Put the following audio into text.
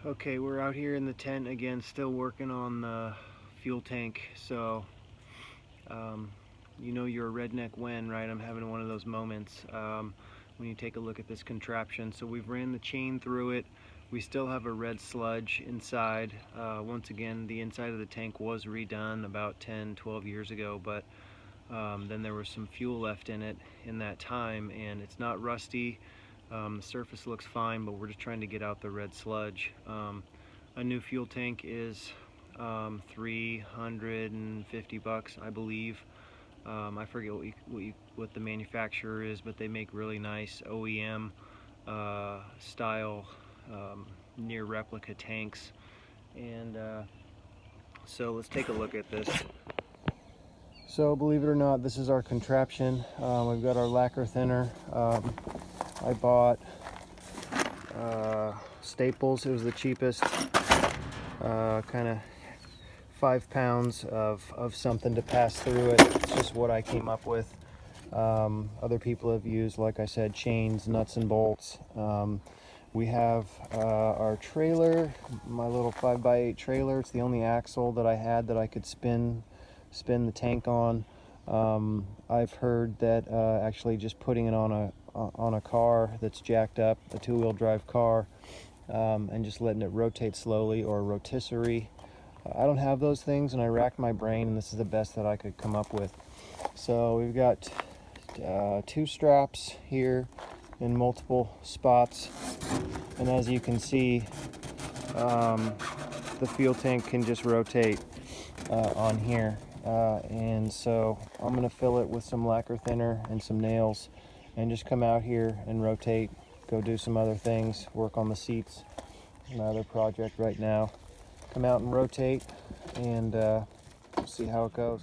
Okay, we're out here in the tent again, still working on the fuel tank. So, you know you're a redneck when, right? I'm having one of those moments when you take a look at this contraption. So we've ran the chain through it. We still have a red sludge inside. Once again, the inside of the tank was redone about 10-12 years ago, but then there was some fuel left in it in that time, and it's not rusty. The surface looks fine, but we're just trying to get out the red sludge. A new fuel tank is $350, I believe. I forget what the manufacturer is, but they make really nice OEM style near replica tanks. And so let's take a look at this. So believe it or not, this is our contraption. We've got our lacquer thinner. I bought Staples. It was the cheapest. Kind of 5 pounds of something to pass through it. It's just what I came up with. Other people have used, like I said, chains, nuts and bolts. We have our trailer, my little 5x8 trailer. It's the only axle that I had that I could spin the tank on. I've heard that actually just putting it on a car that's jacked up, a two-wheel drive car, and just letting it rotate slowly, or a rotisserie. I don't have those things, and I racked my brain, and this is the best that I could come up with. So we've got 2 straps here in multiple spots, and as you can see, the fuel tank can just rotate on here. And so I'm going to fill it with some lacquer thinner and some nails, and just come out here and rotate, go do some other things, work on the seats, my other project right now. Come out and rotate, and see how it goes.